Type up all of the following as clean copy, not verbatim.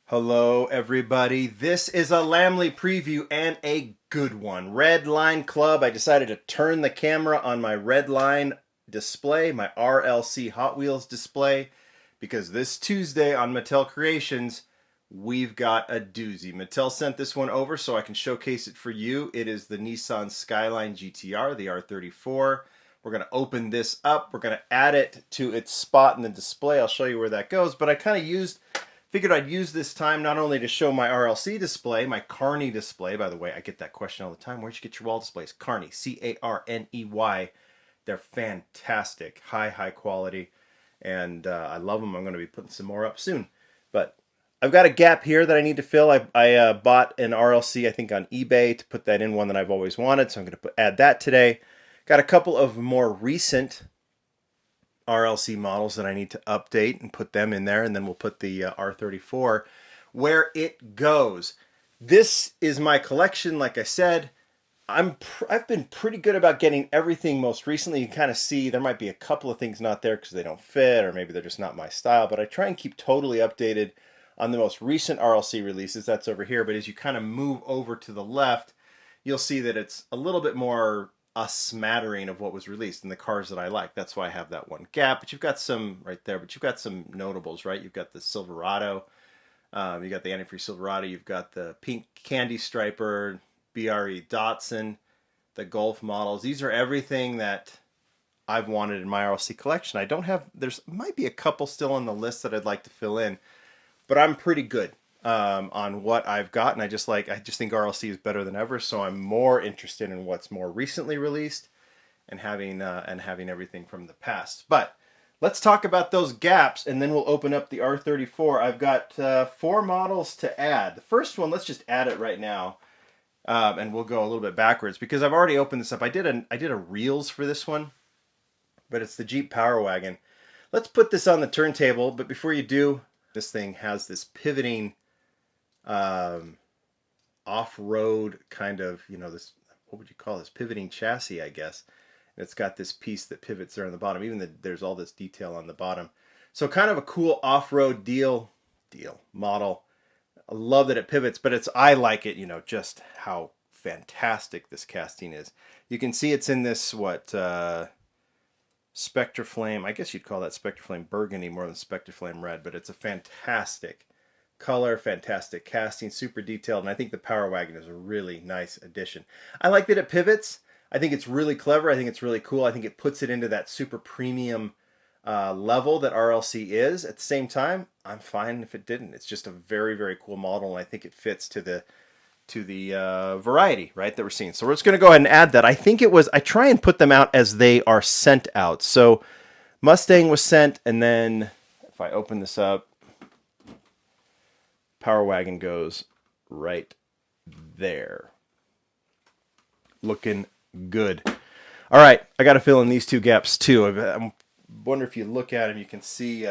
Hello, everybody. This is a Lamley preview and a good one. Red Line Club. I decided to turn the camera on my Red Line display, my RLC Hot Wheels display, because this Tuesday on Mattel Creations, we've got a doozy. Mattel sent this one over so I can showcase it for you. It is the Nissan Skyline GTR, the R34. We're going to open this up. We're going to add it to its spot in the display. I'll show you where that goes, but I kind of figured I'd use this time not only to show my RLC display, my Carney display. By the way, I get that question all the time. Where'd you get your wall displays? Carney, C-A-R-N-E-Y. They're fantastic, high quality, and I love them. I'm going to be putting some more up soon. But I've got a gap here that I need to fill. I bought an RLC, I think, on eBay to put that in, one that I've always wanted, so I'm going to add that today. Got a couple of more recent RLC models that I need to update and put them in there, and then we'll put the R34 where it goes. This is my collection. Like I said, I've been pretty good about getting everything most recently. You can kind of see there might be a couple of things not there because they don't fit, or maybe they're just not my style, but I try and keep totally updated on the most recent RLC releases. That's over here, but as you kind of move over to the left, you'll see that it's a little bit more a smattering of what was released in the cars that I like. That's why I have that one gap. But you've got some right there. But you've got some notables, right? You've got the Silverado. You got the antifreeze Silverado. You've got the pink candy striper, BRE Datsun, the Golf models. These are everything that I've wanted in my RLC collection. I don't have. There's might be a couple still on the list that I'd like to fill in, but I'm pretty good on what I've got, and I just think RLC is better than ever. So I'm more interested in what's more recently released and having everything from the past. But let's talk about those gaps, and then we'll open up the R34. I've got 4 models to add. The first one, let's just add it right now, and we'll go a little bit backwards because I've already opened this up. I did a reels for this one, but it's the Jeep Power Wagon. Let's put this on the turntable, but before you do, this thing has this pivoting off-road kind of, this, what would you call this, pivoting chassis, I guess. And it's got this piece that pivots there on the bottom. Even there's all this detail on the bottom. So kind of a cool off-road deal model. I love that it pivots, but I like it, just how fantastic this casting is. You can see it's in this, Spectraflame, I guess you'd call that Spectraflame burgundy more than Spectraflame red, but it's a fantastic color, fantastic casting, super detailed, and I think the Power Wagon is a really nice addition. I like that it pivots. I think it's really clever. I think it's really cool. I think it puts it into that super premium level that RLC is. At the same time, I'm fine if it didn't. It's just a very, very cool model, and I think it fits to the variety, right, that we're seeing. So we're just going to go ahead and add that. I try and put them out as they are sent out. So Mustang was sent, and then if I open this up, Power Wagon goes right there. Looking good. All right, I got to fill in these 2 gaps too. I wonder if you look at them, you can see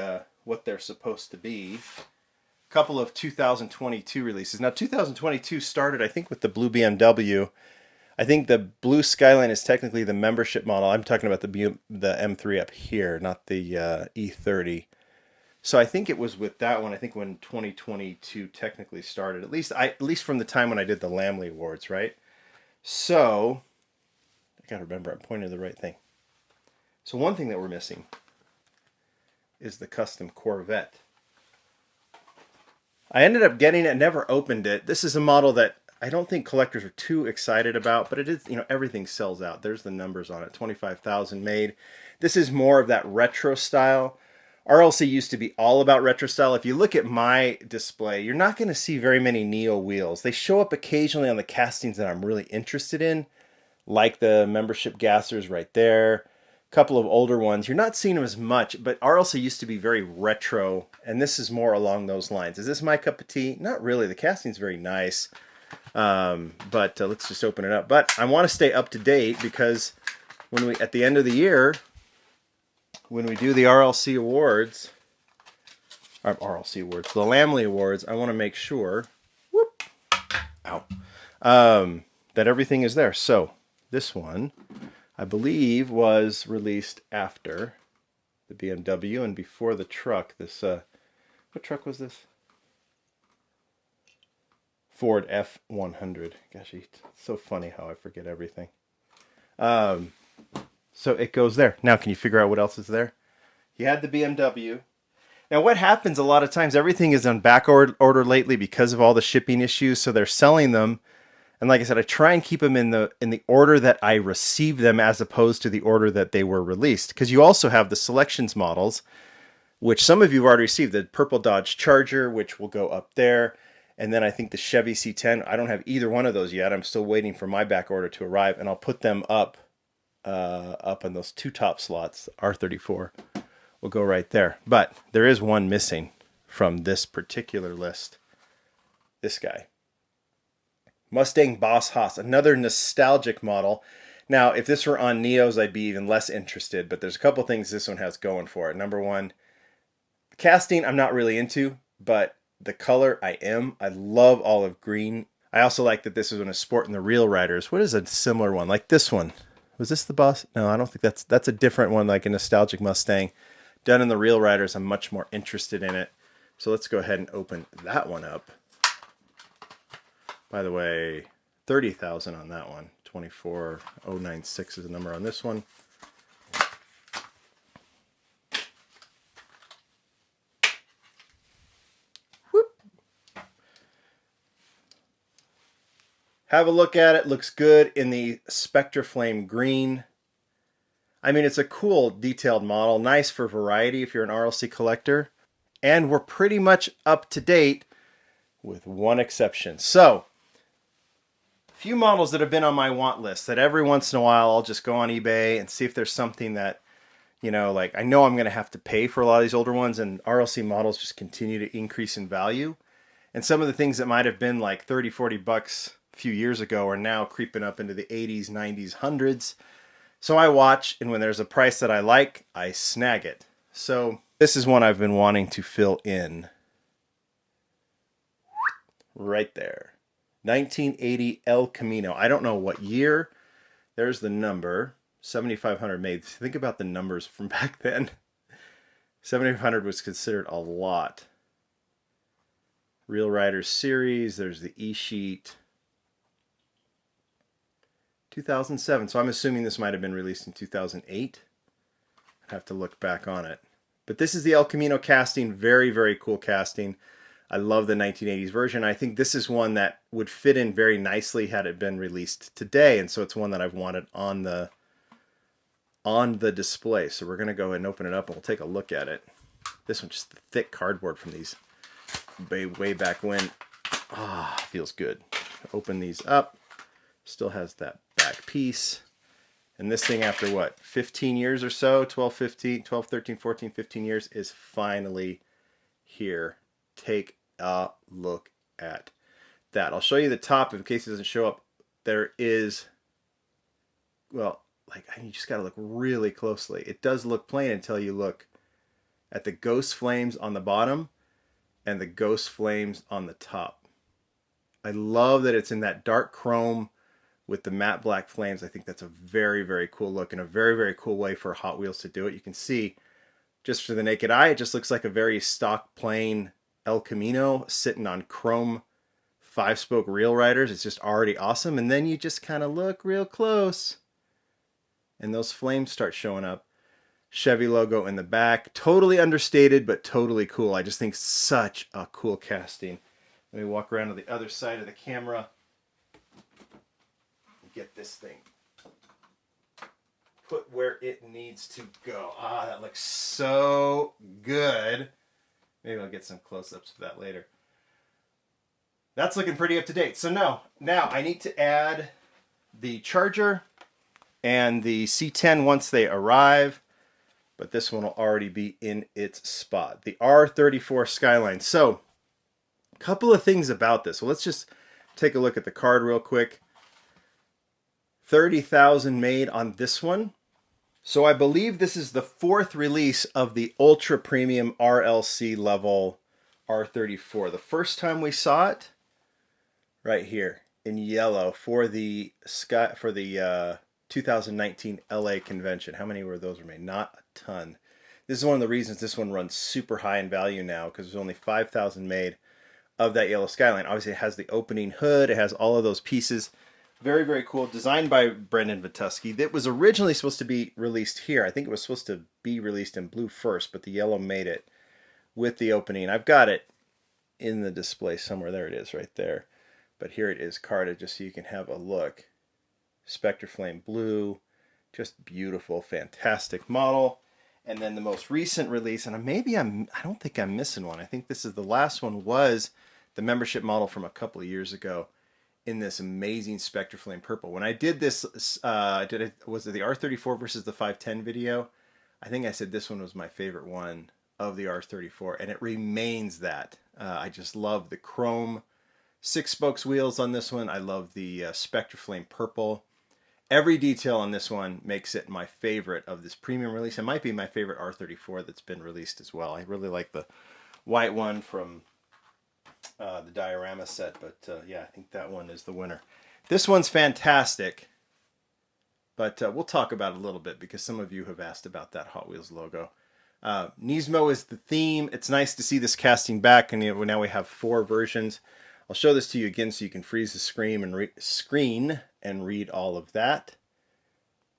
what they're supposed to be. A couple of 2022 releases. Now, 2022 started, I think, with the blue BMW. I think the blue Skyline is technically the membership model. I'm talking about the M3 up here, not the E30. So I think it was with that one. I think when 2022 technically started, at least from the time when I did the Lamley Awards, right? So I gotta remember I'm pointing to the right thing. So one thing that we're missing is the custom Corvette. I ended up getting it, never opened it. This is a model that I don't think collectors are too excited about, but it is, everything sells out. There's the numbers on it, 25,000 made. This is more of that retro style. RLC used to be all about retro style. If you look at my display, you're not going to see very many Neo wheels. They show up occasionally on the castings that I'm really interested in, like the membership gassers right there. A couple of older ones. You're not seeing them as much, but RLC used to be very retro, and this is more along those lines. Is this my cup of tea? Not really. The casting's very nice, but let's just open it up. But I want to stay up to date because at the end of the year, when we do the RLC Awards, the Lamley Awards, I want to make sure, that everything is there. So this one, I believe, was released after the BMW and before the truck. This, what truck was this? Ford F100. Gosh, it's so funny how I forget everything. So it goes there. Now, can you figure out what else is there? You had the BMW. Now, what happens a lot of times, everything is on back order lately because of all the shipping issues. So they're selling them. And like I said, I try and keep them in the order that I receive them as opposed to the order that they were released. Because you also have the selections models, which some of you have already received. The purple Dodge Charger, which will go up there. And then I think the Chevy C10. I don't have either one of those yet. I'm still waiting for my back order to arrive. And I'll put them up in those two top slots. R34 will go right there. But there is one missing from this particular list. This guy. Mustang Boss Haas, another nostalgic model. Now, if this were on Neos, I'd be even less interested, but there's a couple things this one has going for it. Number one, the casting I'm not really into, but the color I am. I love olive green. I also like that this is in a sport in the Real Riders. What is a similar one? Like this one. Was this the Boss? No, I don't think that's a different one, like a nostalgic Mustang. Done in the Real Riders, I'm much more interested in it. So let's go ahead and open that one up. By the way, 30,000 on that one. 24096 is the number on this one. Whoop. Have a look at it. Looks good in the Spectre Flame green. I mean, it's a cool detailed model. Nice for variety if you're an RLC collector. And we're pretty much up to date with one exception. So, few models that have been on my want list that every once in a while I'll just go on eBay and see if there's something that, you know, like I know I'm going to have to pay for a lot of these older ones, and RLC models just continue to increase in value. And some of the things that might have been like 30, 40 bucks a few years ago are now creeping up into the 80s, 90s, 100s. So I watch, and when there's a price that I like, I snag it. So this is one I've been wanting to fill in. Right there. 1980 El Camino. I don't know what year. There's the number. 7,500 made. Think about the numbers from back then. 7,500 was considered a lot. Real Riders series. There's the E-sheet. 2007. So I'm assuming this might have been released in 2008. I'd have to look back on it. But this is the El Camino casting. Very, very cool casting. I love the 1980s version. I think this is one that would fit in very nicely had it been released today, and so it's one that I've wanted on the display. So we're going to go ahead and open it up, and we'll take a look at it. This one's just the thick cardboard from these way back when. Ah, feels good. Open these up. Still has that back piece. And this thing, after what, 15 years or so, 12, 13, 14, 15 years, is finally here. Take a look at that. I'll show you the top in case it doesn't show up. There is, well, like, you just got to look really closely. It does look plain until you look at the ghost flames on the bottom and the ghost flames on the top. I love that it's in that dark chrome with the matte black flames. I think that's a very, very cool look and a very, very cool way for Hot Wheels to do it. You can see, just for the naked eye, it just looks like a very stock plain El Camino sitting on chrome 5-spoke Real Riders. It's just already awesome. And then you just kind of look real close and those flames start showing up. Chevy logo in the back. Totally understated, but totally cool. I just think such a cool casting. Let me walk around to the other side of the camera and get this thing put where it needs to go. Ah, that looks so good. Maybe I'll get some close-ups of that later. That's looking pretty up to date. So now I need to add the Charger and the C10 once they arrive, but this one will already be in its spot. The R34 Skyline. So, a couple of things about this. So let's just take a look at the card real quick. 30,000 made on this one. So I believe this is the 4th release of the ultra premium RLC level R34. The first time we saw it, right here in yellow for the 2019 LA convention. How many were those made? Not a ton. This is one of the reasons this one runs super high in value now, because there's only 5,000 made. of that yellow Skyline. Obviously, it has the opening hood. It has all of those pieces. Very, very cool. Designed by Brendan Vituski. That was originally supposed to be released here. I think it was supposed to be released in blue first, but the yellow made it with the opening. I've got it in the display somewhere. There it is right there. But here it is carded just so you can have a look. Spectre Flame Blue. Just beautiful, fantastic model. And then the most recent release, and I don't think I'm missing one. I think this is the last one, was the membership model from a couple of years ago in this amazing Spectre Flame Purple. When I did this, was it the R34 versus the 510 video? I think I said this one was my favorite one of the R34, and it remains that. I just love the chrome 6-spokes wheels on this one. I love the Spectre Flame Purple. Every detail on this one makes it my favorite of this premium release. It might be my favorite R34 that's been released as well. I really like the white one from the diorama set, but yeah, I think that one is the winner. This one's fantastic, but we'll talk about it a little bit because some of you have asked about that Hot Wheels logo. Nismo is the theme. It's nice to see this casting back, and now we have 4 versions. I'll show this to you again so you can freeze the screen and read all of that.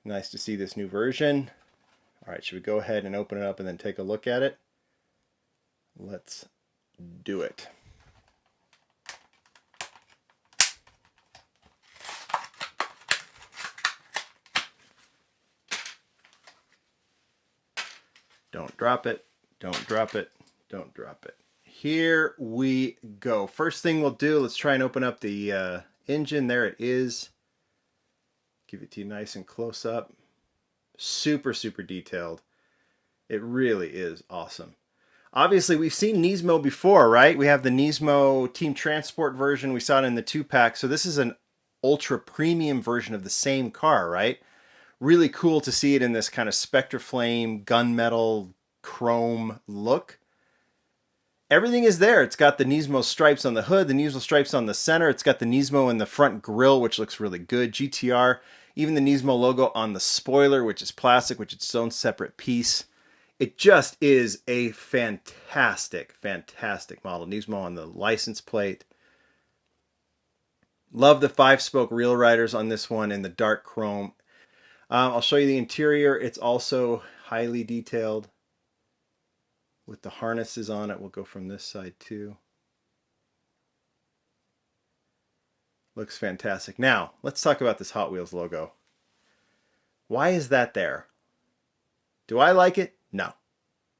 Nice to see this new version. All right, should we go ahead and open it up and then take a look at it? Let's do it. Don't drop it. Don't drop it. Don't drop it. Here we go. First thing we'll do, let's try and open up the engine. There it is. Give it to you nice and close up. Super, super detailed. It really is awesome. Obviously, we've seen Nismo before, right? We have the Nismo Team Transport version. We saw it in the 2-pack. So this is an ultra premium version of the same car, right? Really cool to see it in this kind of Spectre Flame, gunmetal, chrome look. Everything is there. It's got the Nismo stripes on the hood, the Nismo stripes on the center. It's got the Nismo in the front grille, which looks really good. GTR, even the Nismo logo on the spoiler, which is plastic, which is its own separate piece. It just is a fantastic, fantastic model. Nismo on the license plate. Love the 5-spoke reel riders on this one in the dark chrome. I'll show you the interior. It's also highly detailed with the harnesses on it. We'll go from this side too. Looks fantastic. Now, let's talk about this Hot Wheels logo. Why is that there? Do I like it? No.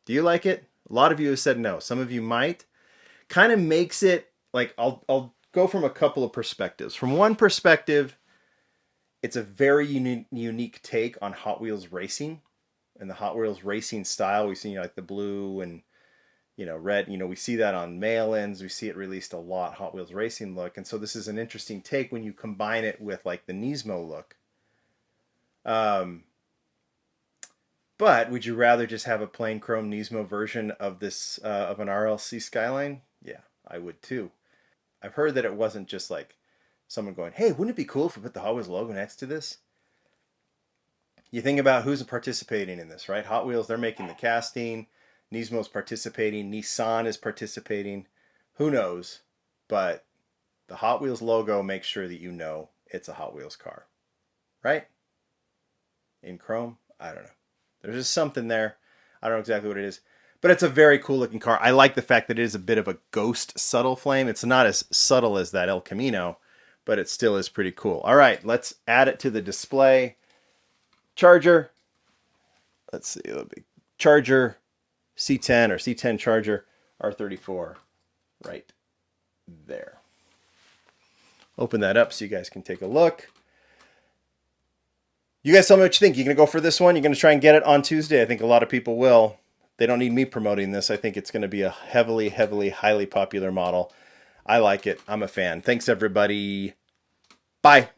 Do you like it? A lot of you have said no. Some of you might. Kind of makes it, like, I'll go from a couple of perspectives. From one perspective, it's a very unique take on Hot Wheels racing and the Hot Wheels racing style. We've seen like the blue and red. We see that on mail-ins. We see it released a lot, Hot Wheels racing look. And so this is an interesting take when you combine it with like the Nismo look. But would you rather just have a plain chrome Nismo version of this of an RLC Skyline? Yeah, I would too. I've heard that it wasn't just like someone going, hey, wouldn't it be cool if we put the Hot Wheels logo next to this? You think about who's participating in this, right? Hot Wheels, they're making the casting. Nismo's participating. Nissan is participating. Who knows? But the Hot Wheels logo makes sure that you know it's a Hot Wheels car. Right? In chrome? I don't know. There's just something there. I don't know exactly what it is. But it's a very cool looking car. I like the fact that it is a bit of a ghost subtle flame. It's not as subtle as that El Camino, but it still is pretty cool. All right, let's add it to the display. Charger. Let's see. It'll be charger C10 or C10 charger R34 right there. Open that up so you guys can take a look. You guys tell me what you think. You going to go for this one? You're going to try and get it on Tuesday? I think a lot of people will. They don't need me promoting this. I think it's going to be a heavily, highly popular model. I like it. I'm a fan. Thanks, everybody. Bye.